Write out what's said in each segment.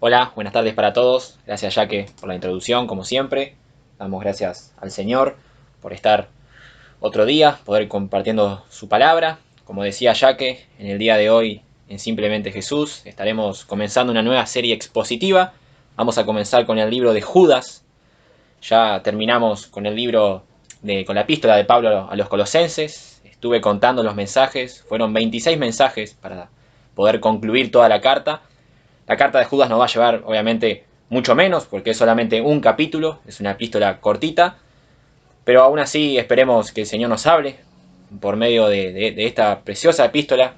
Hola, buenas tardes para todos. Gracias, Jaque, por la introducción, como siempre. Damos gracias al Señor por estar otro día, poder compartiendo su palabra. Como decía Jaque, en el día de hoy, en Simplemente Jesús, estaremos comenzando una nueva serie expositiva. Vamos a comenzar con el libro de Judas. Ya terminamos con el libro con la epístola de Pablo a los Colosenses. Estuve contando los mensajes. Fueron 26 mensajes para poder concluir toda la carta. La carta de Judas nos va a llevar, obviamente, mucho menos, porque es solamente un capítulo, es una epístola cortita, pero aún así esperemos que el Señor nos hable por medio de esta preciosa epístola,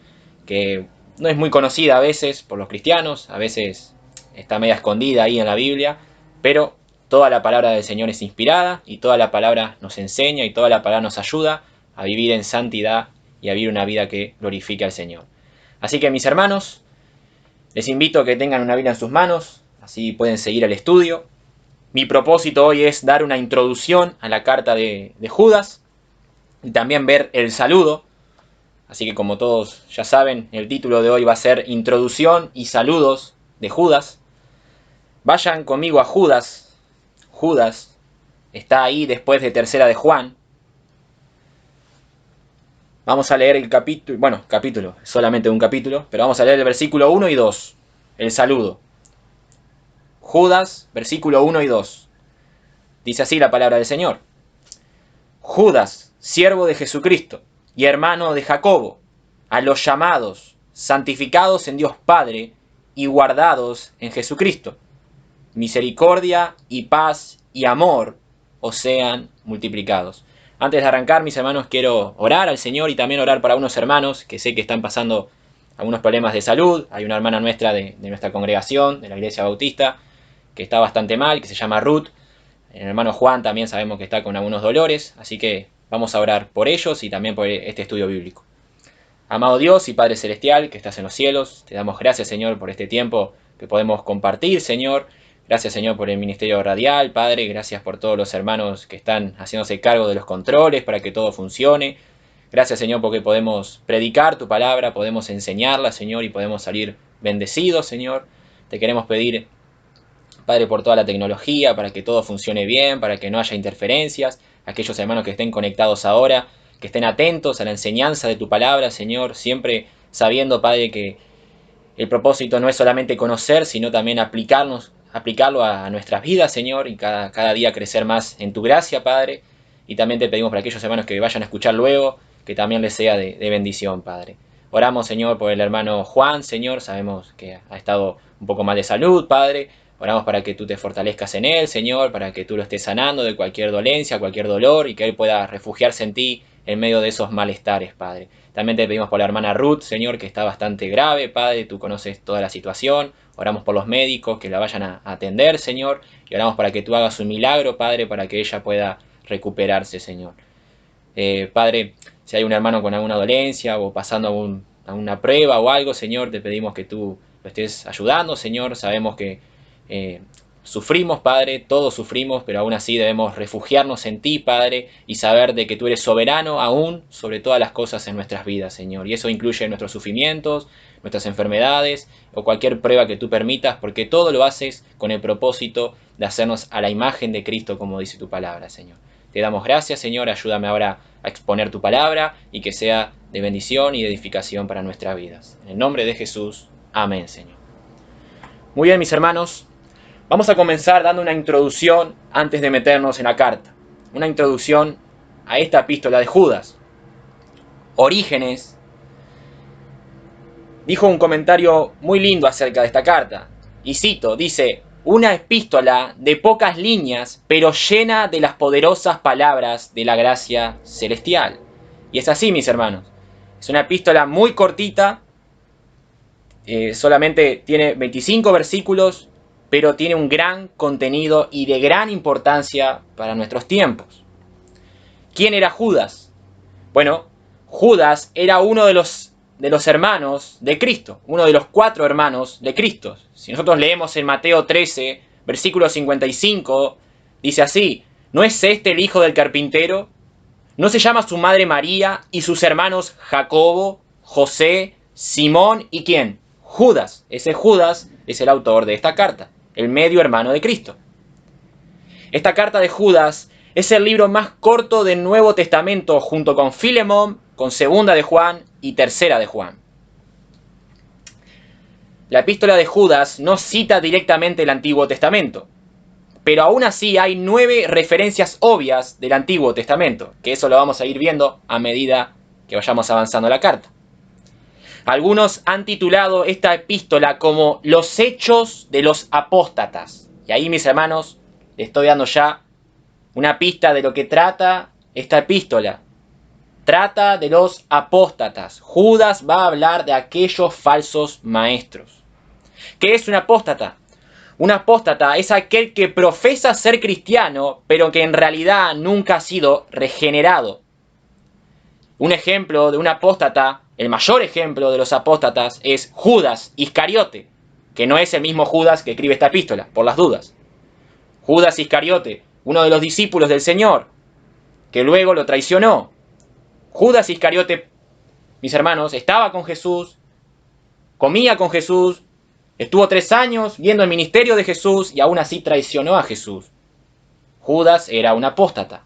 que no es muy conocida a veces por los cristianos, a veces está media escondida ahí en la Biblia, pero toda la palabra del Señor es inspirada y toda la palabra nos enseña y toda la palabra nos ayuda a vivir en santidad y a vivir una vida que glorifique al Señor. Así que mis hermanos, les invito a que tengan una Biblia en sus manos, así pueden seguir el estudio. Mi propósito hoy es dar una introducción a la carta de Judas y también ver el saludo. Así que como todos ya saben, el título de hoy va a ser Introducción y Saludos de Judas. Vayan conmigo a Judas. Judas está ahí después de Tercera de Juan. Vamos a leer el capítulo, solamente un capítulo, pero vamos a leer el versículo 1 y 2, el saludo. Judas, versículo 1 y 2. Dice así la palabra del Señor. Judas, siervo de Jesucristo y hermano de Jacobo, a los llamados, santificados en Dios Padre y guardados en Jesucristo. Misericordia y paz y amor os sean multiplicados. Antes de arrancar, mis hermanos, quiero orar al Señor y también orar para unos hermanos que sé que están pasando algunos problemas de salud. Hay una hermana nuestra de nuestra congregación, de la Iglesia Bautista, que está bastante mal, que se llama Ruth. El hermano Juan también sabemos que está con algunos dolores, así que vamos a orar por ellos y también por este estudio bíblico. Amado Dios y Padre Celestial, que estás en los cielos, te damos gracias, Señor, por este tiempo que podemos compartir, Señor. Gracias, Señor, por el ministerio radial, Padre. Gracias por todos los hermanos que están haciéndose cargo de los controles para que todo funcione. Gracias, Señor, porque podemos predicar tu palabra, podemos enseñarla, Señor, y podemos salir bendecidos, Señor. Te queremos pedir, Padre, por toda la tecnología, para que todo funcione bien, para que no haya interferencias. Aquellos hermanos que estén conectados ahora, que estén atentos a la enseñanza de tu palabra, Señor, siempre sabiendo, Padre, que el propósito no es solamente conocer, sino también aplicarlo a nuestras vidas, Señor, y cada día crecer más en tu gracia, Padre. Y también te pedimos para aquellos hermanos que vayan a escuchar luego, que también les sea de bendición, Padre. Oramos, Señor, por el hermano Juan, Señor, sabemos que ha estado un poco mal de salud, Padre. Oramos para que tú te fortalezcas en él, Señor, para que tú lo estés sanando de cualquier dolencia, cualquier dolor, y que él pueda refugiarse en ti en medio de esos malestares, Padre. También te pedimos por la hermana Ruth, Señor, que está bastante grave, Padre, tú conoces toda la situación. Oramos por los médicos que la vayan a atender, Señor, y oramos para que tú hagas un milagro, Padre, para que ella pueda recuperarse, Señor. Padre, si hay un hermano con alguna dolencia o pasando a una prueba o algo, Señor, te pedimos que tú lo estés ayudando, Señor. Sabemos que sufrimos, Padre, todos sufrimos, pero aún así debemos refugiarnos en ti, Padre, y saber de que tú eres soberano aún sobre todas las cosas en nuestras vidas, Señor. Y eso incluye nuestros sufrimientos, nuestras enfermedades o cualquier prueba que tú permitas, porque todo lo haces con el propósito de hacernos a la imagen de Cristo, como dice tu palabra, Señor. Te damos gracias, Señor. Ayúdame ahora a exponer tu palabra y que sea de bendición y de edificación para nuestras vidas. En el nombre de Jesús. Amén, Señor. Muy bien, mis hermanos. Vamos a comenzar dando una introducción antes de meternos en la carta. Una introducción a esta epístola de Judas. Orígenes dijo un comentario muy lindo acerca de esta carta. Y cito, dice, una epístola de pocas líneas, pero llena de las poderosas palabras de la gracia celestial. Y es así, mis hermanos. Es una epístola muy cortita, solamente tiene 25 versículos, pero tiene un gran contenido y de gran importancia para nuestros tiempos. ¿Quién era Judas? Bueno, Judas era uno de los hermanos de Cristo, uno de los 4 hermanos de Cristo. Si nosotros leemos en Mateo 13, versículo 55, dice así, ¿no es este el hijo del carpintero? ¿No se llama su madre María y sus hermanos Jacobo, José, Simón y quién? Judas. Ese Judas es el autor de esta carta, el medio hermano de Cristo. Esta carta de Judas es el libro más corto del Nuevo Testamento junto con Filemón, con Segunda de Juan y Tercera de Juan. La epístola de Judas no cita directamente el Antiguo Testamento, pero aún así hay 9 referencias obvias del Antiguo Testamento, que eso lo vamos a ir viendo a medida que vayamos avanzando la carta. Algunos han titulado esta epístola como los hechos de los apóstatas. Y ahí, mis hermanos, les estoy dando ya una pista de lo que trata esta epístola. Trata de los apóstatas. Judas va a hablar de aquellos falsos maestros. ¿Qué es un apóstata? Un apóstata es aquel que profesa ser cristiano, pero que en realidad nunca ha sido regenerado. Un ejemplo de un apóstata, el mayor ejemplo de los apóstatas, es Judas Iscariote, que no es el mismo Judas que escribe esta epístola, por las dudas. Judas Iscariote, uno de los discípulos del Señor, que luego lo traicionó. Judas Iscariote, mis hermanos, estaba con Jesús, comía con Jesús, estuvo 3 años viendo el ministerio de Jesús y aún así traicionó a Jesús. Judas era un apóstata.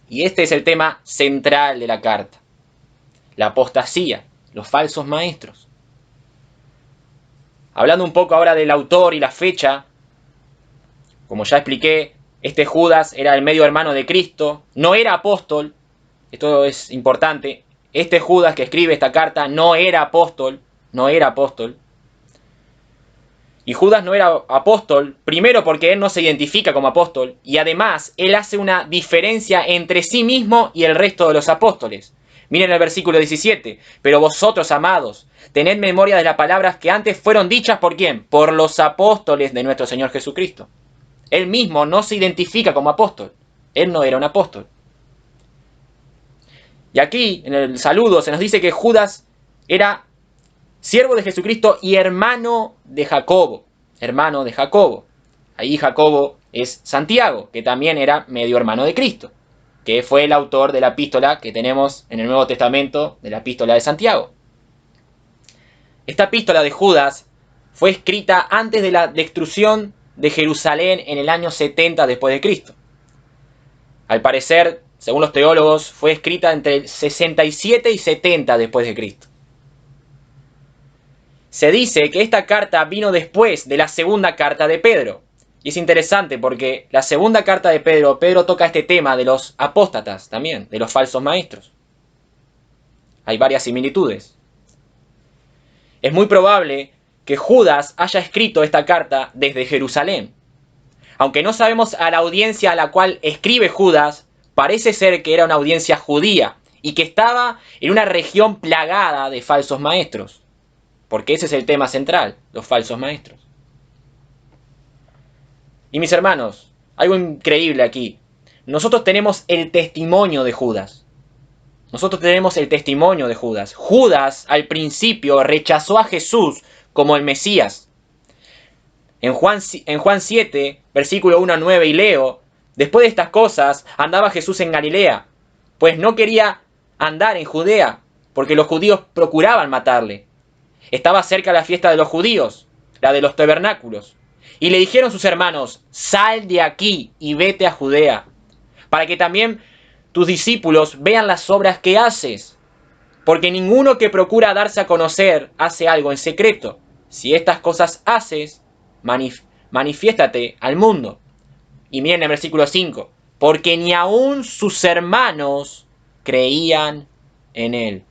Y este es el tema central de la carta. La apostasía, los falsos maestros. Hablando un poco ahora del autor y la fecha, como ya expliqué, este Judas era el medio hermano de Cristo, no era apóstol, esto es importante, este Judas que escribe esta carta no era apóstol, Y Judas no era apóstol, primero porque él no se identifica como apóstol, y además él hace una diferencia entre sí mismo y el resto de los apóstoles. Miren el versículo 17. Pero vosotros, amados, tened memoria de las palabras que antes fueron dichas ¿por quién? Por los apóstoles de nuestro Señor Jesucristo. Él mismo no se identifica como apóstol. Él no era un apóstol. Y aquí, en el saludo, se nos dice que Judas era siervo de Jesucristo y hermano de Jacobo. Hermano de Jacobo. Ahí Jacobo es Santiago, que también era medio hermano de Cristo, que fue el autor de la epístola que tenemos en el Nuevo Testamento, de la epístola de Santiago. Esta epístola de Judas fue escrita antes de la destrucción de Jerusalén en el año 70 después de Cristo. Al parecer, según los teólogos, fue escrita entre el 67 y 70 después de Cristo. Se dice que esta carta vino después de la segunda carta de Pedro. Y es interesante porque la segunda carta de Pedro toca este tema de los apóstatas también, de los falsos maestros. Hay varias similitudes. Es muy probable que Judas haya escrito esta carta desde Jerusalén. Aunque no sabemos a la audiencia a la cual escribe Judas, parece ser que era una audiencia judía y que estaba en una región plagada de falsos maestros. Porque ese es el tema central, los falsos maestros. Y mis hermanos, algo increíble aquí. Nosotros tenemos el testimonio de Judas. Judas al principio rechazó a Jesús como el Mesías. En Juan 7, versículo 1 a 9, y leo, después de estas cosas andaba Jesús en Galilea, pues no quería andar en Judea, porque los judíos procuraban matarle. Estaba cerca la fiesta de los judíos, la de los tabernáculos. Y le dijeron sus hermanos, sal de aquí y vete a Judea, para que también tus discípulos vean las obras que haces. Porque ninguno que procura darse a conocer hace algo en secreto. Si estas cosas haces, manifiéstate al mundo. Y miren el versículo 5, porque ni aun sus hermanos creían en él.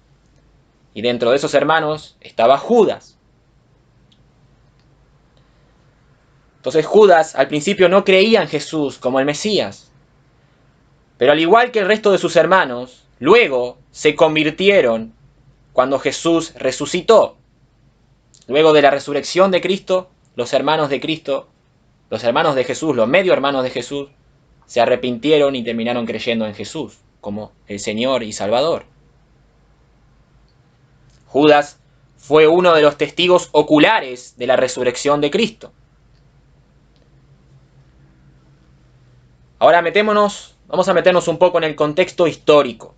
Y dentro de esos hermanos estaba Judas. Entonces Judas al principio no creía en Jesús como el Mesías. Pero al igual que el resto de sus hermanos, luego se convirtieron cuando Jesús resucitó. Luego de la resurrección de Cristo, los hermanos de Jesús, los medio hermanos de Jesús, se arrepintieron y terminaron creyendo en Jesús como el Señor y Salvador. Judas fue uno de los testigos oculares de la resurrección de Cristo. Ahora vamos a meternos un poco en el contexto histórico.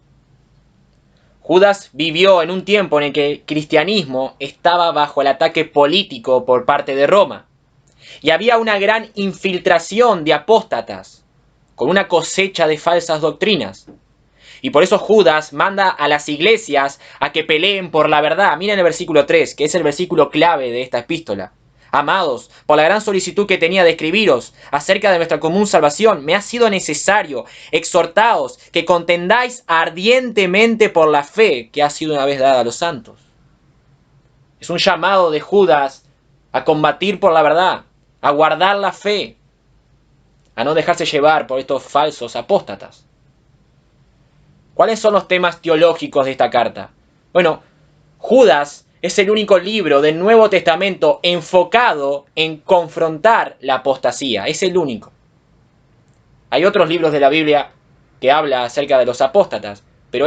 Judas vivió en un tiempo en el que el cristianismo estaba bajo el ataque político por parte de Roma. Y había una gran infiltración de apóstatas, con una cosecha de falsas doctrinas. Y por eso Judas manda a las iglesias a que peleen por la verdad. Miren el versículo 3, que es el versículo clave de esta epístola. Amados, por la gran solicitud que tenía de escribiros acerca de nuestra común salvación, me ha sido necesario exhortaos que contendáis ardientemente por la fe que ha sido una vez dada a los santos. Es un llamado de Judas a combatir por la verdad, a guardar la fe, a no dejarse llevar por estos falsos apóstatas. ¿Cuáles son los temas teológicos de esta carta? Bueno, Judas es el único libro del Nuevo Testamento enfocado en confrontar la apostasía. Es el único. Hay otros libros de la Biblia que habla acerca de los apóstatas, pero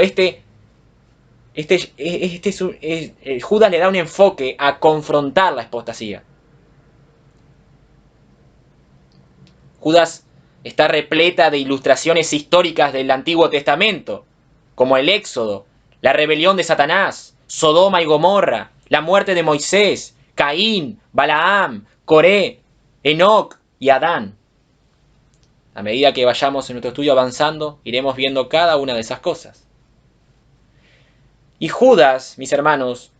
Judas le da un enfoque a confrontar la apostasía. Judas está repleta de ilustraciones históricas del Antiguo Testamento, como el Éxodo, la rebelión de Satanás, Sodoma y Gomorra, la muerte de Moisés, Caín, Balaam, Coré, Enoc y Adán. A medida que vayamos en nuestro estudio avanzando, iremos viendo cada una de esas cosas. Y Judas, mis hermanos,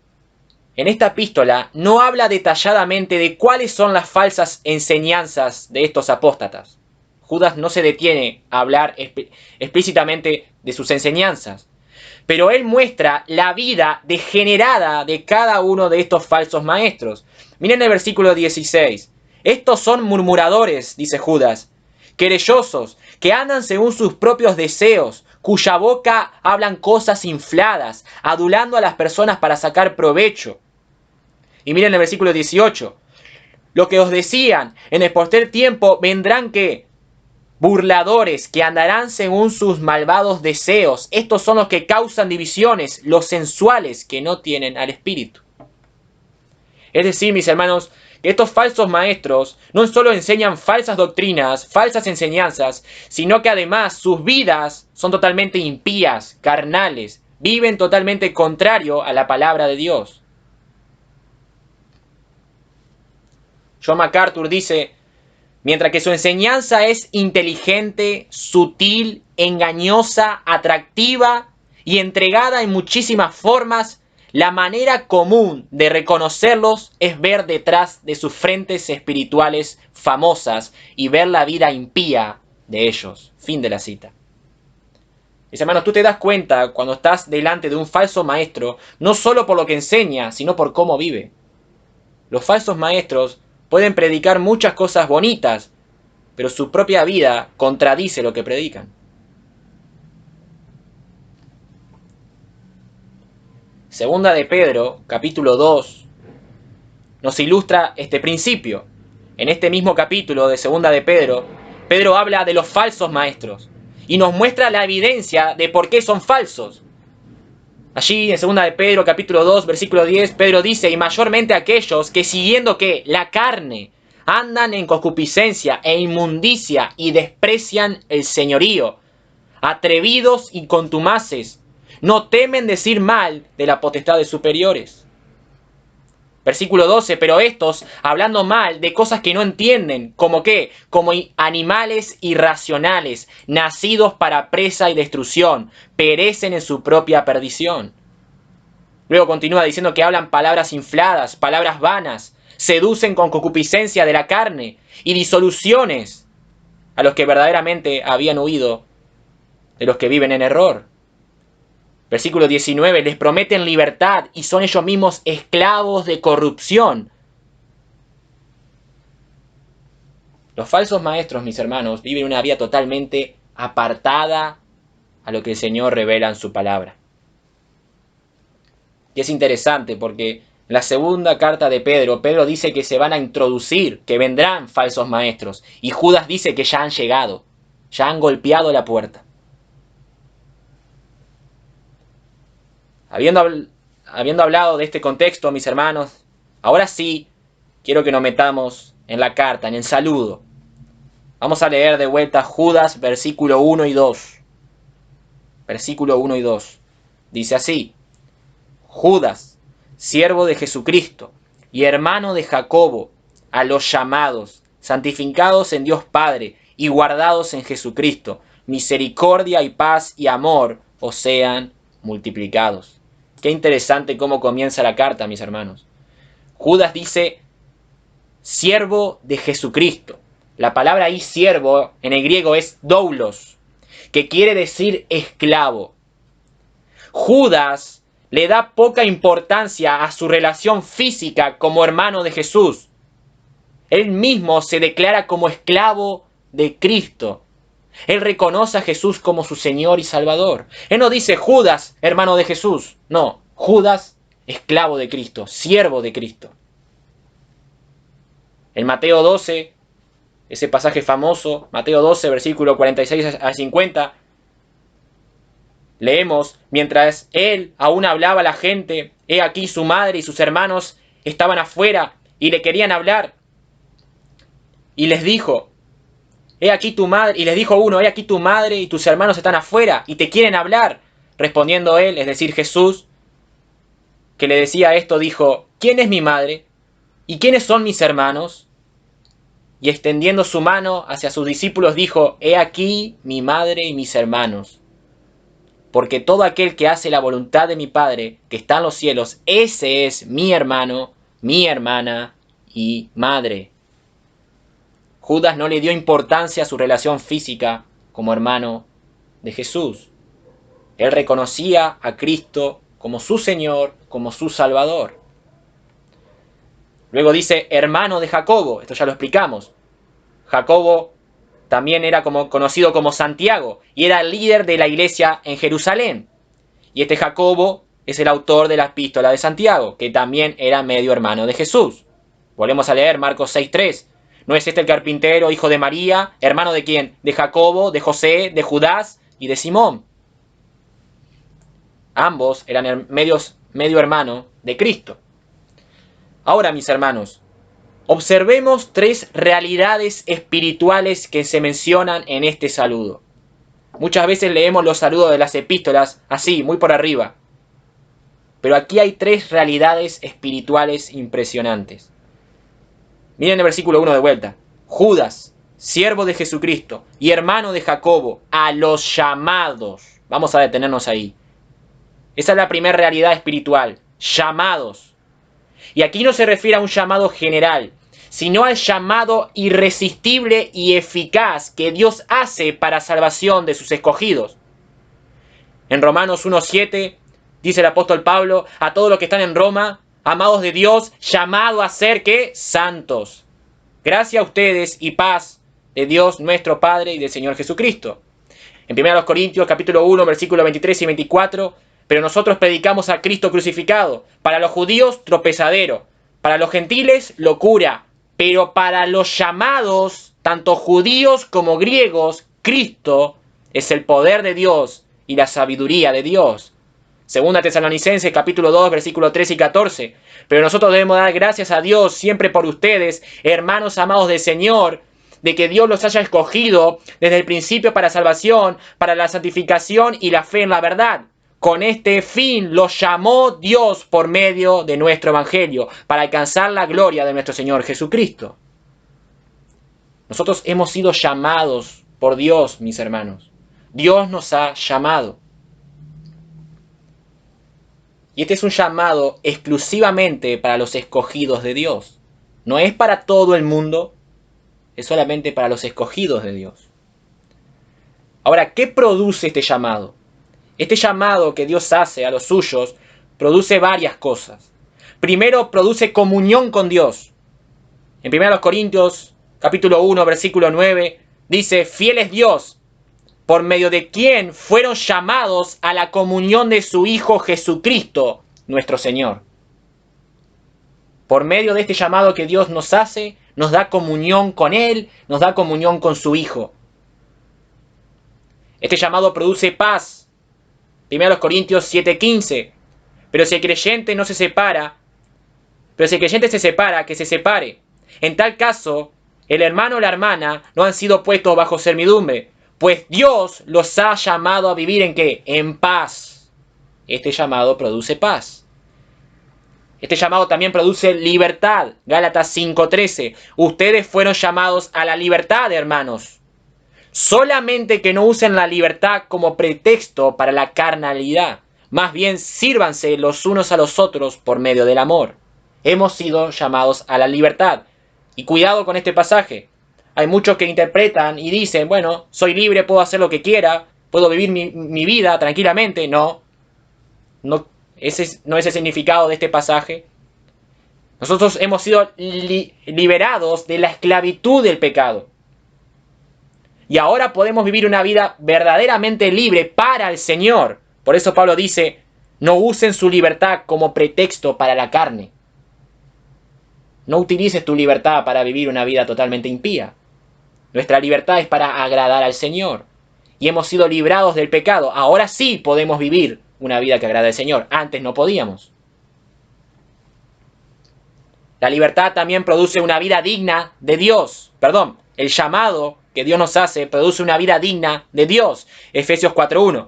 en esta epístola no habla detalladamente de cuáles son las falsas enseñanzas de estos apóstatas. Judas no se detiene a hablar explícitamente de sus enseñanzas, pero él muestra la vida degenerada de cada uno de estos falsos maestros. Miren el versículo 16. Estos son murmuradores, dice Judas, querellosos, que andan según sus propios deseos, cuya boca hablan cosas infladas, adulando a las personas para sacar provecho. Y miren el versículo 18. Lo que os decían, en el postrer tiempo vendrán que burladores que andarán según sus malvados deseos. Estos son los que causan divisiones, los sensuales que no tienen al Espíritu. Es decir, mis hermanos, que estos falsos maestros no solo enseñan falsas doctrinas, falsas enseñanzas, sino que además sus vidas son totalmente impías, carnales, viven totalmente contrario a la palabra de Dios. John MacArthur dice: mientras que su enseñanza es inteligente, sutil, engañosa, atractiva y entregada en muchísimas formas, la manera común de reconocerlos es ver detrás de sus frentes espirituales famosas y ver la vida impía de ellos. Fin de la cita. Mis hermanos, tú te das cuenta cuando estás delante de un falso maestro, no solo por lo que enseña, sino por cómo vive. Los falsos maestros pueden predicar muchas cosas bonitas, pero su propia vida contradice lo que predican. Segunda de Pedro, capítulo 2, nos ilustra este principio. En este mismo capítulo de Segunda de Pedro, Pedro habla de los falsos maestros y nos muestra la evidencia de por qué son falsos. Allí en Segunda de Pedro, capítulo 2, versículo 10, Pedro dice: y mayormente aquellos que siguiendo ¿qué? La carne, andan en concupiscencia e inmundicia y desprecian el señorío, atrevidos y contumaces, no temen decir mal de la potestad de superiores. Versículo 12, pero estos, hablando mal de cosas que no entienden, ¿como qué? Como animales irracionales, nacidos para presa y destrucción, perecen en su propia perdición. Luego continúa diciendo que hablan palabras infladas, palabras vanas, seducen con concupiscencia de la carne y disoluciones a los que verdaderamente habían huido de los que viven en error. Versículo 19, les prometen libertad y son ellos mismos esclavos de corrupción. Los falsos maestros, mis hermanos, viven una vida totalmente apartada a lo que el Señor revela en su palabra. Y es interesante porque en la segunda carta de Pedro, Pedro dice que se van a introducir, que vendrán falsos maestros. Y Judas dice que ya han llegado, ya han golpeado la puerta. Habiendo hablado de este contexto, mis hermanos, ahora sí quiero que nos metamos en la carta, en el saludo. Vamos a leer de vuelta Judas, versículo 1 y 2. Versículo 1 y 2. Dice así: Judas, siervo de Jesucristo y hermano de Jacobo, a los llamados, santificados en Dios Padre y guardados en Jesucristo, misericordia y paz y amor os sean multiplicados. Qué interesante cómo comienza la carta, mis hermanos. Judas dice, siervo de Jesucristo. La palabra ahí siervo en el griego es doulos, que quiere decir esclavo. Judas le da poca importancia a su relación física como hermano de Jesús. Él mismo se declara como esclavo de Cristo. Él reconoce a Jesús como su Señor y Salvador. Él no dice Judas, hermano de Jesús. No, Judas, esclavo de Cristo, siervo de Cristo. En Mateo 12, ese pasaje famoso, Mateo 12, versículo 46 a 50, leemos, mientras él aún hablaba a la gente, he aquí su madre y sus hermanos estaban afuera y le querían hablar. Y les dijo, he aquí tu madre, y les dijo uno, he aquí tu madre y tus hermanos están afuera y te quieren hablar. Respondiendo él, es decir, Jesús, que le decía esto, dijo, ¿quién es mi madre? ¿Y quiénes son mis hermanos? Y extendiendo su mano hacia sus discípulos dijo, he aquí mi madre y mis hermanos. Porque todo aquel que hace la voluntad de mi Padre, que está en los cielos, ese es mi hermano, mi hermana y madre. Judas no le dio importancia a su relación física como hermano de Jesús. Él reconocía a Cristo como su Señor, como su Salvador. Luego dice hermano de Jacobo, esto ya lo explicamos. Jacobo también era conocido como Santiago y era el líder de la iglesia en Jerusalén. Y este Jacobo es el autor de la epístola de Santiago, que también era medio hermano de Jesús. Volvemos a leer Marcos 6:3. ¿No es este el carpintero, hijo de María, hermano de quién? De Jacobo, de José, de Judas y de Simón. Ambos eran medio hermano de Cristo. Ahora, mis hermanos, observemos tres realidades espirituales que se mencionan en este saludo. Muchas veces leemos los saludos de las epístolas así, muy por arriba. Pero aquí hay tres realidades espirituales impresionantes. Miren el versículo 1 de vuelta. Judas, siervo de Jesucristo y hermano de Jacobo, a los llamados. Vamos a detenernos ahí. Esa es la primera realidad espiritual. Llamados. Y aquí no se refiere a un llamado general, sino al llamado irresistible y eficaz que Dios hace para salvación de sus escogidos. En Romanos 1:7 dice el apóstol Pablo, a todos los que están en Roma, amados de Dios, llamado a ser ¿qué? Santos. Gracia a ustedes y paz de Dios nuestro Padre y del Señor Jesucristo. En 1 Corintios capítulo 1, versículos 23 y 24, pero nosotros predicamos a Cristo crucificado, para los judíos tropezadero, para los gentiles locura, pero para los llamados, tanto judíos como griegos, Cristo es el poder de Dios y la sabiduría de Dios. Segunda Tesalonicenses capítulo 2, versículos 13 y 14. Pero nosotros debemos dar gracias a Dios siempre por ustedes, hermanos amados del Señor, de que Dios los haya escogido desde el principio para salvación, para la santificación y la fe en la verdad. Con este fin los llamó Dios por medio de nuestro Evangelio, para alcanzar la gloria de nuestro Señor Jesucristo. Nosotros hemos sido llamados por Dios, mis hermanos. Dios nos ha llamado. Y este es un llamado exclusivamente para los escogidos de Dios. No es para todo el mundo, es solamente para los escogidos de Dios. Ahora, ¿qué produce este llamado? Este llamado que Dios hace a los suyos produce varias cosas. Primero, produce comunión con Dios. En 1 Corintios capítulo 1, versículo 9, dice, fiel es Dios, por medio de quien fueron llamados a la comunión de su Hijo Jesucristo, nuestro Señor. Por medio de este llamado que Dios nos hace, nos da comunión con Él, nos da comunión con su Hijo. Este llamado produce paz. 1 Corintios 7:15. Pero si el creyente se separa, que se separe. En tal caso, el hermano o la hermana no han sido puestos bajo servidumbre, pues Dios los ha llamado a vivir ¿en qué? En paz. este llamado produce paz. Este llamado también produce libertad. Gálatas 5:13. Ustedes fueron llamados a la libertad, hermanos. Solamente que no usen la libertad como pretexto para la carnalidad. Más bien sírvanse los unos a los otros por medio del amor. Hemos sido llamados a la libertad. Y cuidado con este pasaje. Hay muchos que interpretan y dicen, bueno, soy libre, puedo hacer lo que quiera, puedo vivir mi vida tranquilamente. No, ese no es el significado de este pasaje. Nosotros hemos sido liberados de la esclavitud del pecado. Y ahora podemos vivir una vida verdaderamente libre para el Señor. Por eso Pablo dice, no usen su libertad como pretexto para la carne. No utilices tu libertad para vivir una vida totalmente impía. Nuestra libertad es para agradar al Señor. Y hemos sido librados del pecado. Ahora sí podemos vivir una vida que agrada al Señor. Antes no podíamos. La libertad también produce una vida digna de Dios. Perdón, el llamado que Dios nos hace produce una vida digna de Dios. Efesios 4:1.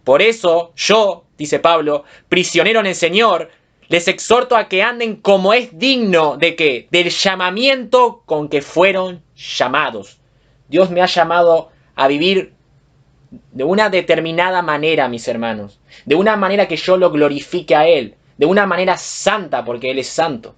Por eso yo, dice Pablo, prisionero en el Señor, les exhorto a que anden como es digno de ¿qué? Del llamamiento con que fueron llamados. Dios me ha llamado a vivir de una determinada manera, mis hermanos. De una manera que yo lo glorifique a Él. De una manera santa, porque Él es santo.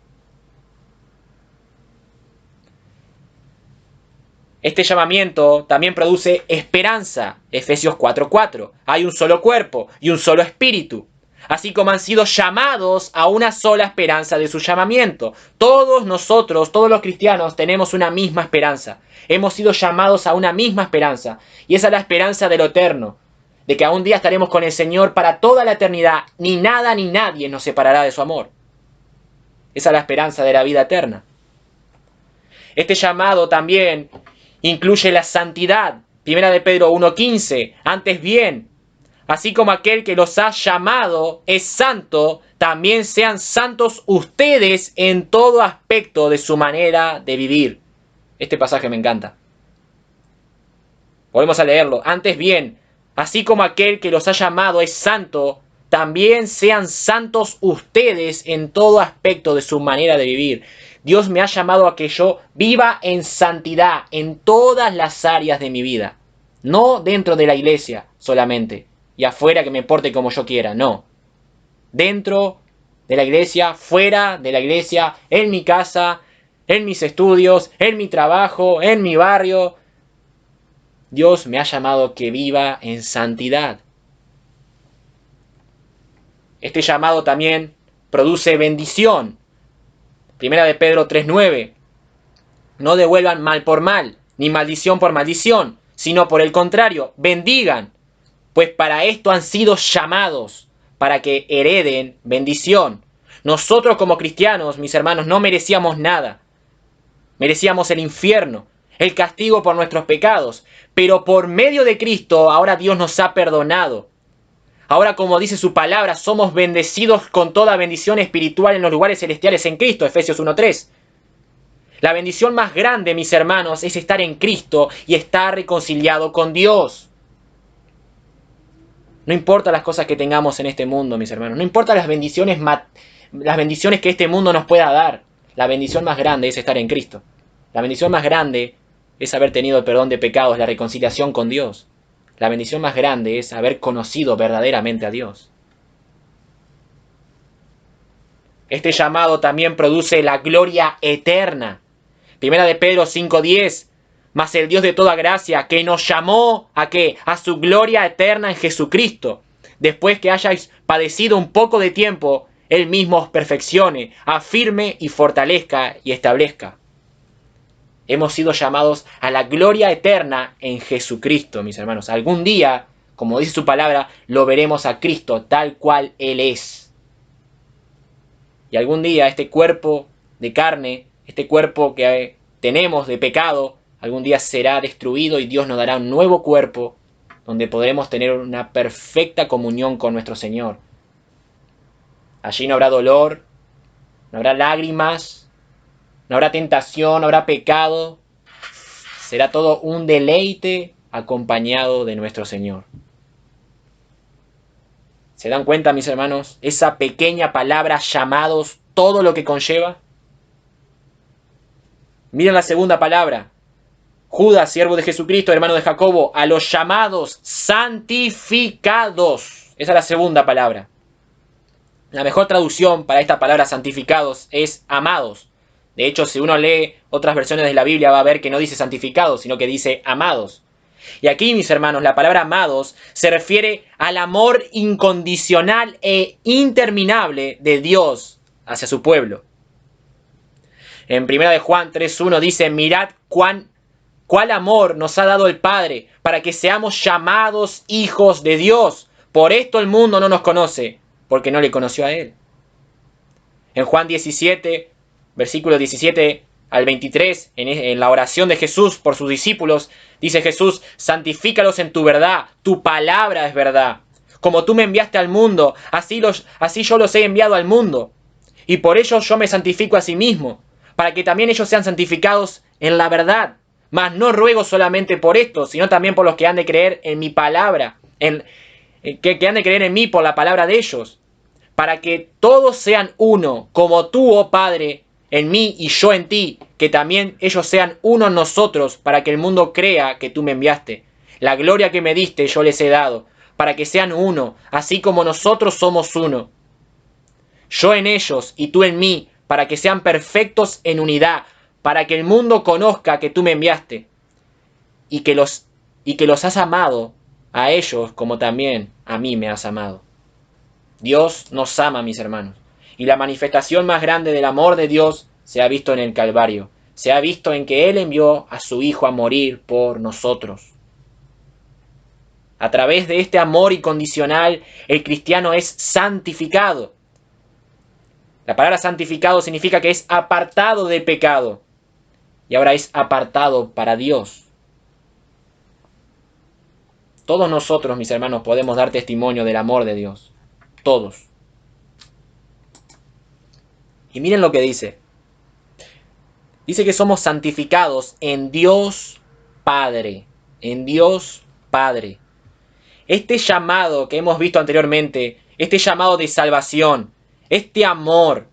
Este llamamiento también produce esperanza. Efesios 4:4. Hay un solo cuerpo y un solo espíritu. Así como han sido llamados a una sola esperanza de su llamamiento. Todos nosotros, todos los cristianos, tenemos una misma esperanza. Hemos sido llamados a una misma esperanza. Y esa es la esperanza de lo eterno. De que a un día estaremos con el Señor para toda la eternidad. Ni nada ni nadie nos separará de su amor. Esa es la esperanza de la vida eterna. Este llamado también incluye la santidad. Primera de Pedro 1:15. Antes bien, así como aquel que los ha llamado es santo, también sean santos ustedes en todo aspecto de su manera de vivir. Este pasaje me encanta. Volvemos a leerlo. Antes bien, así como aquel que los ha llamado es santo, también sean santos ustedes en todo aspecto de su manera de vivir. Dios me ha llamado a que yo viva en santidad en todas las áreas de mi vida. No dentro de la iglesia solamente. Y afuera que me porte como yo quiera. No. Dentro de la iglesia, fuera de la iglesia, en mi casa, en mis estudios, en mi trabajo, en mi barrio. Dios me ha llamado a que viva en santidad. Este llamado también produce bendición. Primera de Pedro 3:9. No devuelvan mal por mal, ni maldición por maldición, sino por el contrario, bendigan, pues para esto han sido llamados, para que hereden bendición. Nosotros como cristianos, mis hermanos, no merecíamos nada. Merecíamos el infierno, el castigo por nuestros pecados, pero por medio de Cristo ahora Dios nos ha perdonado. Ahora, como dice su palabra, somos bendecidos con toda bendición espiritual en los lugares celestiales en Cristo, Efesios 1:3. La bendición más grande, mis hermanos, es estar en Cristo y estar reconciliado con Dios. No importa las cosas que tengamos en este mundo, mis hermanos. No importa las bendiciones que este mundo nos pueda dar. La bendición más grande es estar en Cristo. La bendición más grande es haber tenido el perdón de pecados, la reconciliación con Dios. La bendición más grande es haber conocido verdaderamente a Dios. Este llamado también produce la gloria eterna. Primera de Pedro 5:10. Mas el Dios de toda gracia, que nos llamó ¿a qué? A su gloria eterna en Jesucristo. Después que hayáis padecido un poco de tiempo, Él mismo os perfeccione, afirme y fortalezca y establezca. Hemos sido llamados a la gloria eterna en Jesucristo, mis hermanos. Algún día, como dice su palabra, lo veremos a Cristo tal cual Él es. Y algún día este cuerpo de carne, este cuerpo que tenemos de pecado, algún día será destruido y Dios nos dará un nuevo cuerpo donde podremos tener una perfecta comunión con nuestro Señor. Allí no habrá dolor, no habrá lágrimas, no habrá tentación, no habrá pecado. Será todo un deleite acompañado de nuestro Señor. ¿Se dan cuenta, mis hermanos? Esa pequeña palabra llamados, todo lo que conlleva. Miren la segunda palabra. Judas, siervo de Jesucristo, hermano de Jacobo, a los llamados santificados. Esa es la segunda palabra. La mejor traducción para esta palabra santificados es amados. De hecho, si uno lee otras versiones de la Biblia va a ver que no dice santificados, sino que dice amados. Y aquí, mis hermanos, la palabra amados se refiere al amor incondicional e interminable de Dios hacia su pueblo. En 1 de Juan 3:1 dice, mirad cuál amor nos ha dado el Padre para que seamos llamados hijos de Dios. Por esto el mundo no nos conoce, porque no le conoció a Él. En Juan 17, versículos 17 al 23, en la oración de Jesús por sus discípulos, dice Jesús, santifícalos en tu verdad, tu palabra es verdad. Como tú me enviaste al mundo, así yo los he enviado al mundo. Y por ello yo me santifico a sí mismo, para que también ellos sean santificados en la verdad. Mas no ruego solamente por esto, sino también por los que han de creer en mi palabra, que han de creer en mí por la palabra de ellos, para que todos sean uno, como tú, oh Padre, en mí y yo en ti, que también ellos sean uno en nosotros, para que el mundo crea que tú me enviaste. La gloria que me diste yo les he dado, para que sean uno, así como nosotros somos uno. Yo en ellos y tú en mí, para que sean perfectos en unidad, para que el mundo conozca que tú me enviaste, y que los has amado a ellos como también a mí me has amado. Dios nos ama, mis hermanos, y la manifestación más grande del amor de Dios se ha visto en el Calvario, se ha visto en que Él envió a su Hijo a morir por nosotros. A través de este amor incondicional, el cristiano es santificado. La palabra santificado significa que es apartado del pecado, y ahora es apartado para Dios. Todos nosotros, mis hermanos, podemos dar testimonio del amor de Dios. Todos. Y miren lo que dice. Dice que somos santificados en Dios Padre. En Dios Padre. Este llamado que hemos visto anteriormente, este llamado de salvación, este amor,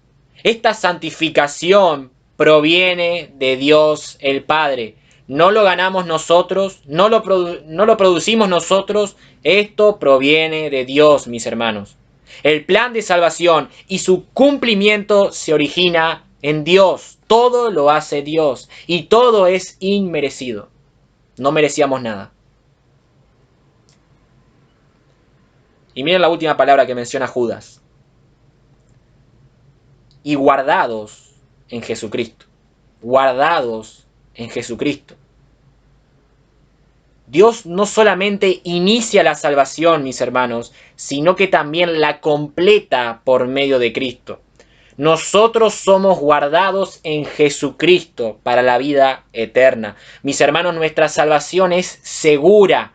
esta santificación proviene de Dios el Padre. No lo ganamos nosotros, no lo producimos nosotros, esto proviene de Dios, mis hermanos. El plan de salvación y su cumplimiento se origina en Dios. Todo lo hace Dios y todo es inmerecido. No merecíamos nada. Y miren la última palabra que menciona Judas. Y guardados en Jesucristo. Guardados en Jesucristo. Dios no solamente inicia la salvación, mis hermanos, sino que también la completa por medio de Cristo. Nosotros somos guardados en Jesucristo para la vida eterna. Mis hermanos, nuestra salvación es segura.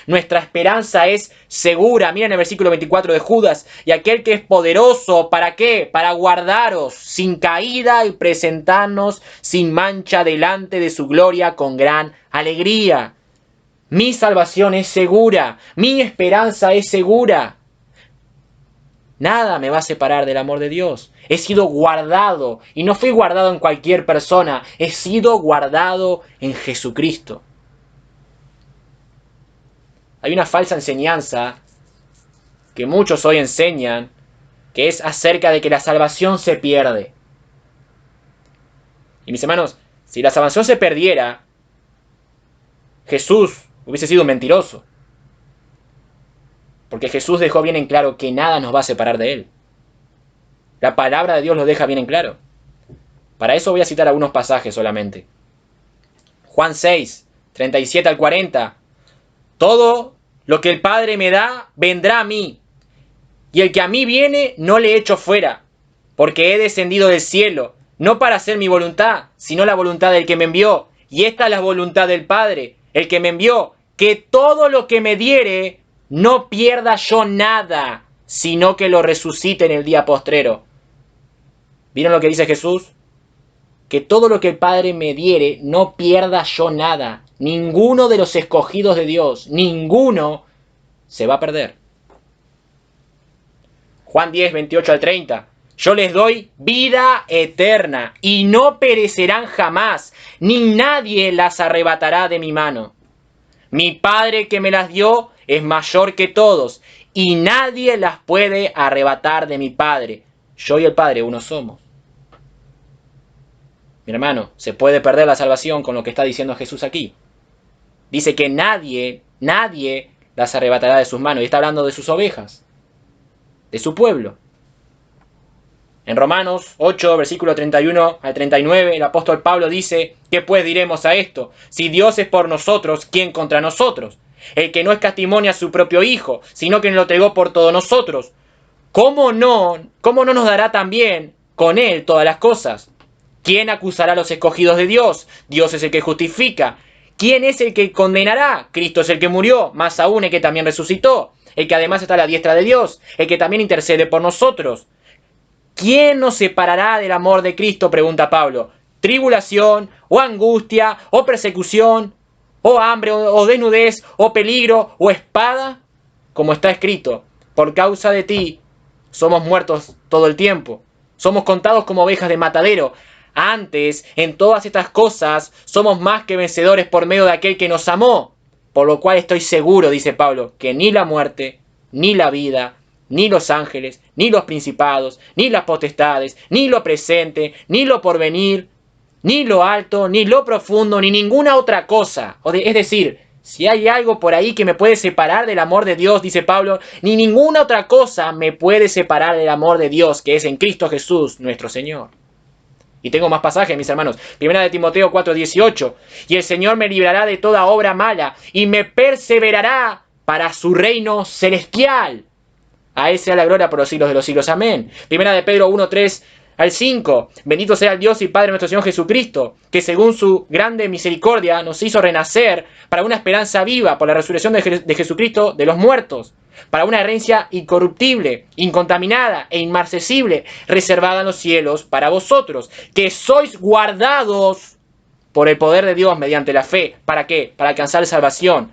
Nuestra esperanza es segura. Miren el versículo 24 de Judas. Y aquel que es poderoso, ¿para qué? Para guardaros sin caída y presentarnos sin mancha delante de su gloria con gran alegría. Mi salvación es segura. Mi esperanza es segura. Nada me va a separar del amor de Dios. He sido guardado. Y no fui guardado en cualquier persona. He sido guardado en Jesucristo. Hay una falsa enseñanza que muchos hoy enseñan, que es acerca de que la salvación se pierde. Y mis hermanos, si la salvación se perdiera, Jesús hubiese sido un mentiroso. Porque Jesús dejó bien en claro que nada nos va a separar de Él. La palabra de Dios lo deja bien en claro. Para eso voy a citar algunos pasajes solamente. Juan 6, 37 al 40. Todo lo que el Padre me da, vendrá a mí. Y el que a mí viene, no le echo fuera. Porque he descendido del cielo, no para hacer mi voluntad, sino la voluntad del que me envió. Y esta es la voluntad del Padre, el que me envió, que todo lo que me diere, no pierda yo nada, sino que lo resucite en el día postrero. ¿Vieron lo que dice Jesús? Que todo lo que el Padre me diere, no pierda yo nada. Ninguno de los escogidos de Dios, ninguno se va a perder. Juan 10, 28 al 30. Yo les doy vida eterna y no perecerán jamás, ni nadie las arrebatará de mi mano. Mi Padre que me las dio es mayor que todos y nadie las puede arrebatar de mi Padre. Yo y el Padre uno somos. Mi hermano, se puede perder la salvación con lo que está diciendo Jesús aquí. Dice que nadie las arrebatará de sus manos. Y está hablando de sus ovejas, de su pueblo. En Romanos 8, versículo 31 al 39, el apóstol Pablo dice: ¿qué pues diremos a esto? Si Dios es por nosotros, ¿quién contra nosotros? El que no escatimó a su propio Hijo, sino que lo entregó por todos nosotros. ¿Cómo no nos dará también con Él todas las cosas? ¿Quién acusará a los escogidos de Dios? Dios es el que justifica. ¿Quién es el que condenará? Cristo es el que murió, más aún el que también resucitó, el que además está a la diestra de Dios, el que también intercede por nosotros. ¿Quién nos separará del amor de Cristo?, pregunta Pablo. ¿Tribulación, o angustia, o persecución, o hambre, o desnudez, o peligro, o espada? Como está escrito: por causa de ti somos muertos todo el tiempo. Somos contados como ovejas de matadero. Antes, en todas estas cosas, somos más que vencedores por medio de aquel que nos amó. Por lo cual estoy seguro, dice Pablo, que ni la muerte, ni la vida, ni los ángeles, ni los principados, ni las potestades, ni lo presente, ni lo porvenir, ni lo alto, ni lo profundo, ni ninguna otra cosa. Es decir, si hay algo por ahí que me puede separar del amor de Dios, dice Pablo, ni ninguna otra cosa me puede separar del amor de Dios, que es en Cristo Jesús, nuestro Señor. Y tengo más pasajes, mis hermanos. Primera de Timoteo 4:18. Y el Señor me librará de toda obra mala y me perseverará para su reino celestial. A Él sea la gloria por los siglos de los siglos. Amén. Primera de Pedro 1:3 al 5. Bendito sea el Dios y Padre nuestro Señor Jesucristo, que según su grande misericordia nos hizo renacer para una esperanza viva por la resurrección de Jesucristo de los muertos, para una herencia incorruptible, incontaminada e inmarcesible, reservada en los cielos para vosotros, que sois guardados por el poder de Dios mediante la fe. ¿Para qué? Para alcanzar salvación,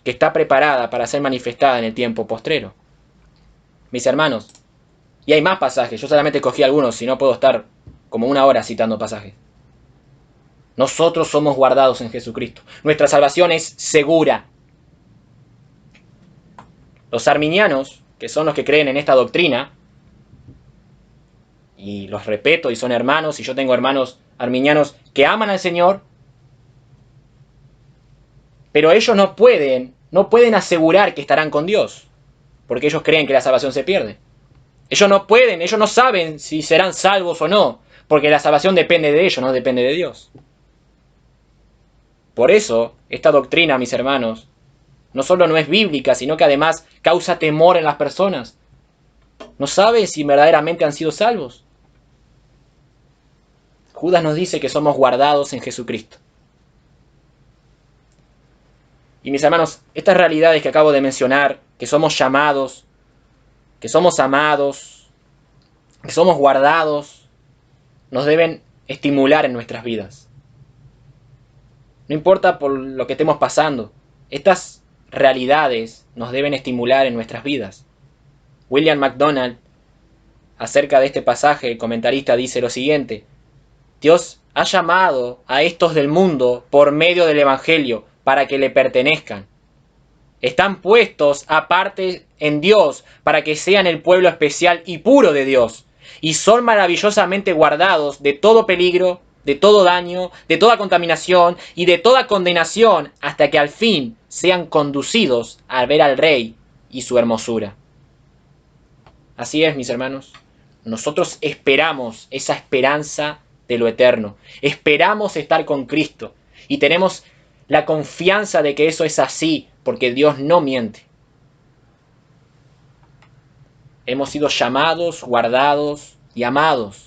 que está preparada para ser manifestada en el tiempo postrero. Mis hermanos, y hay más pasajes, yo solamente cogí algunos, si no puedo estar como una hora citando pasajes. Nosotros somos guardados en Jesucristo. Nuestra salvación es segura. Los arminianos, que son los que creen en esta doctrina, y los respeto y son hermanos, y yo tengo hermanos arminianos que aman al Señor, pero ellos no pueden asegurar que estarán con Dios, porque ellos creen que la salvación se pierde. Ellos no saben si serán salvos o no, porque la salvación depende de ellos, no depende de Dios. Por eso, esta doctrina, mis hermanos, no solo no es bíblica, sino que además causa temor en las personas. No sabe si verdaderamente han sido salvos. Judas nos dice que somos guardados en Jesucristo. Y mis hermanos, estas realidades que acabo de mencionar, que somos llamados, que somos amados, que somos guardados, nos deben estimular en nuestras vidas. No importa por lo que estemos pasando, estas realidades nos deben estimular en nuestras vidas. William MacDonald, acerca de este pasaje, el comentarista, dice lo siguiente: Dios ha llamado a estos del mundo por medio del Evangelio para que le pertenezcan. Están puestos aparte en Dios para que sean el pueblo especial y puro de Dios, y son maravillosamente guardados de todo peligro, de todo daño, de toda contaminación y de toda condenación, hasta que al fin sean conducidos a ver al Rey y su hermosura. Así es, mis hermanos. Nosotros esperamos esa esperanza de lo eterno. Esperamos estar con Cristo. Y tenemos la confianza de que eso es así, porque Dios no miente. Hemos sido llamados, guardados y amados.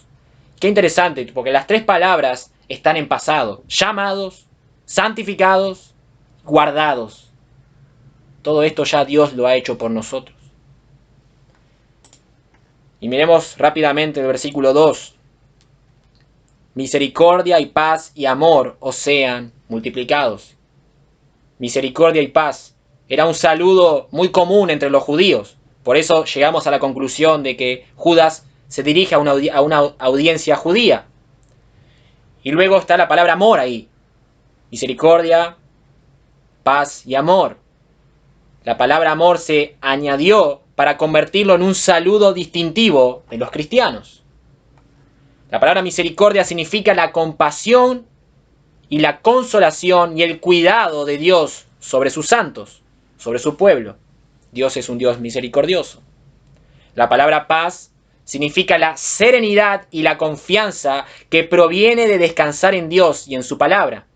Qué interesante, porque las tres palabras están en pasado. Llamados, santificados, guardados. Todo esto ya Dios lo ha hecho por nosotros. Y miremos rápidamente el versículo 2. Misericordia y paz y amor os sean multiplicados. Misericordia y paz era un saludo muy común entre los judíos. Por eso llegamos a la conclusión de que Judas se dirige a una audiencia judía. Y luego está la palabra amor ahí. Misericordia, paz y amor. La palabra amor se añadió para convertirlo en un saludo distintivo de los cristianos. La palabra misericordia significa la compasión y la consolación y el cuidado de Dios sobre sus santos, sobre su pueblo. Dios es un Dios misericordioso. La palabra paz significa la serenidad y la confianza que proviene de descansar en Dios y en su palabra.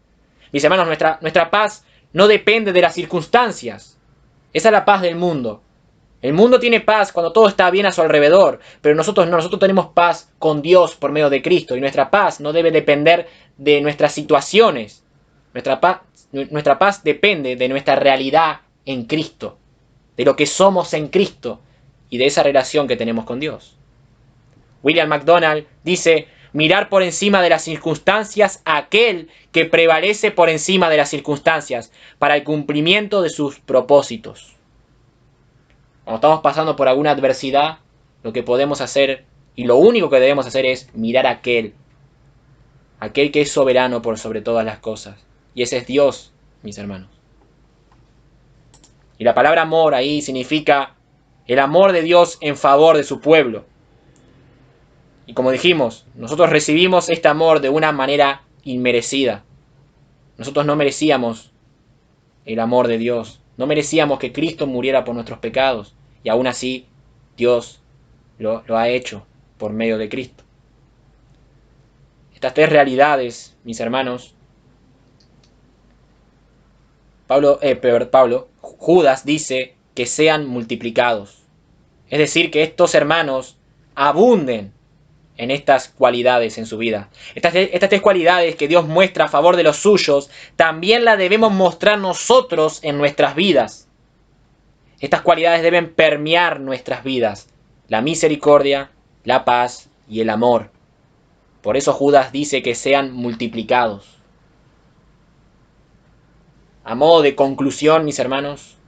Mis hermanos, nuestra paz no depende de las circunstancias. Esa es la paz del mundo. El mundo tiene paz cuando todo está bien a su alrededor, pero nosotros no, nosotros tenemos paz con Dios por medio de Cristo, y nuestra paz no debe depender de nuestras situaciones. Nuestra paz depende de nuestra realidad en Cristo, de lo que somos en Cristo y de esa relación que tenemos con Dios. William MacDonald dice: mirar por encima de las circunstancias a aquel que prevalece por encima de las circunstancias para el cumplimiento de sus propósitos. Cuando estamos pasando por alguna adversidad, lo que podemos hacer y lo único que debemos hacer es mirar a aquel que es soberano por sobre todas las cosas. Y ese es Dios, mis hermanos. Y la palabra amor ahí significa el amor de Dios en favor de su pueblo. Y como dijimos, nosotros recibimos este amor de una manera inmerecida. Nosotros no merecíamos el amor de Dios. No merecíamos que Cristo muriera por nuestros pecados. Y aún así, Dios lo ha hecho por medio de Cristo. Estas tres realidades, mis hermanos, Judas dice que sean multiplicados. Es decir, que estos hermanos abunden en estas cualidades en su vida. Estas tres cualidades que Dios muestra a favor de los suyos, también las debemos mostrar nosotros en nuestras vidas. Estas cualidades deben permear nuestras vidas: la misericordia, la paz y el amor. Por eso Judas dice que sean multiplicados. A modo de conclusión, mis hermanos,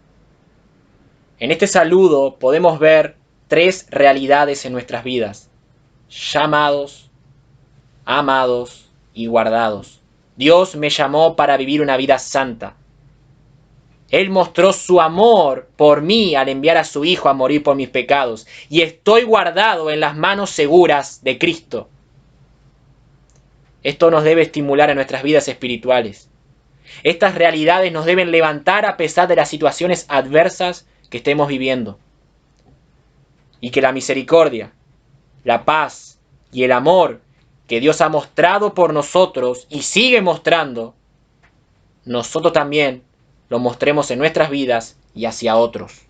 en este saludo podemos ver tres realidades en nuestras vidas: llamados, amados y guardados. Dios me llamó para vivir una vida santa. Él mostró su amor por mí al enviar a su Hijo a morir por mis pecados, y estoy guardado en las manos seguras de Cristo. Esto nos debe estimular en nuestras vidas espirituales. Estas realidades nos deben levantar a pesar de las situaciones adversas que estemos viviendo. Y que la misericordia, la paz y el amor que Dios ha mostrado por nosotros y sigue mostrando, nosotros también lo mostremos en nuestras vidas y hacia otros.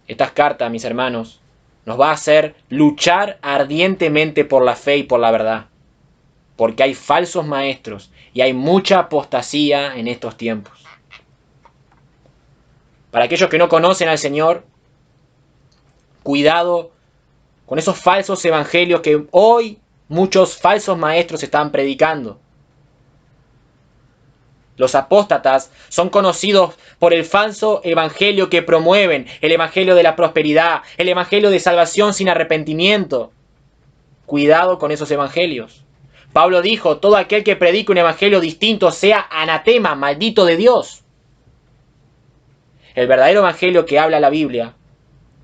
Estas cartas, mis hermanos, nos va a hacer luchar ardientemente por la fe y por la verdad, porque hay falsos maestros y hay mucha apostasía en estos tiempos. Para aquellos que no conocen al Señor, cuidado con esos falsos evangelios que hoy muchos falsos maestros están predicando. Los apóstatas son conocidos por el falso evangelio que promueven: el evangelio de la prosperidad, el evangelio de salvación sin arrepentimiento. Cuidado con esos evangelios. Pablo dijo: todo aquel que predique un evangelio distinto sea anatema, maldito de Dios. El verdadero evangelio que habla la Biblia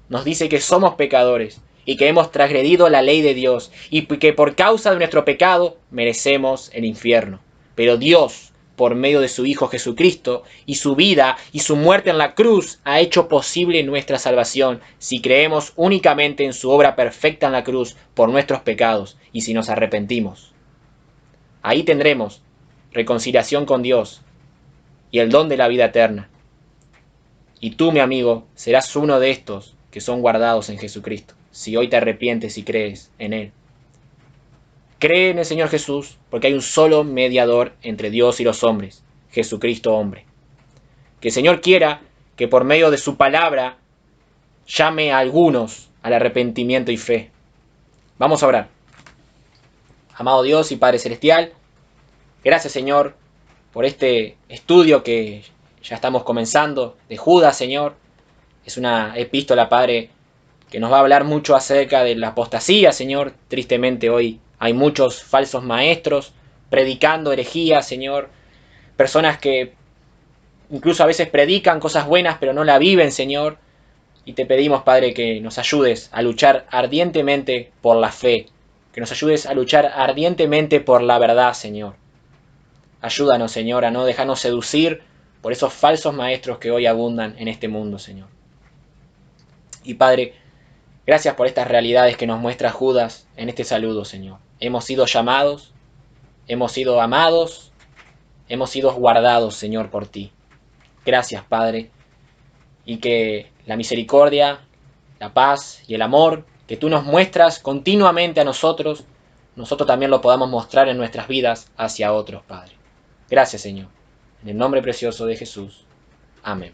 nos dice que somos pecadores y que hemos transgredido la ley de Dios y que por causa de nuestro pecado merecemos el infierno. Pero Dios, por medio de su Hijo Jesucristo y su vida y su muerte en la cruz, ha hecho posible nuestra salvación si creemos únicamente en su obra perfecta en la cruz por nuestros pecados y si nos arrepentimos. Ahí tendremos reconciliación con Dios y el don de la vida eterna. Y tú, mi amigo, serás uno de estos que son guardados en Jesucristo, si hoy te arrepientes y crees en Él. Cree en el Señor Jesús, porque hay un solo mediador entre Dios y los hombres, Jesucristo hombre. Que el Señor quiera que por medio de su palabra llame a algunos al arrepentimiento y fe. Vamos a orar. Amado Dios y Padre Celestial, gracias, Señor, por este estudio que ya estamos comenzando de Judas, Señor. Es una epístola, Padre, que nos va a hablar mucho acerca de la apostasía, Señor. Tristemente hoy hay muchos falsos maestros predicando herejías, Señor. Personas que incluso a veces predican cosas buenas pero no la viven, Señor. Y te pedimos, Padre, que nos ayudes a luchar ardientemente por la fe, que nos ayudes a luchar ardientemente por la verdad, Señor. Ayúdanos, Señor, a no dejarnos seducir por esos falsos maestros que hoy abundan en este mundo, Señor. Y Padre, gracias por estas realidades que nos muestra Judas en este saludo, Señor. Hemos sido llamados, hemos sido amados, hemos sido guardados, Señor, por ti. Gracias, Padre, y que la misericordia, la paz y el amor que tú nos muestras continuamente a nosotros, nosotros también lo podamos mostrar en nuestras vidas hacia otros, Padre. Gracias, Señor. En el nombre precioso de Jesús. Amén.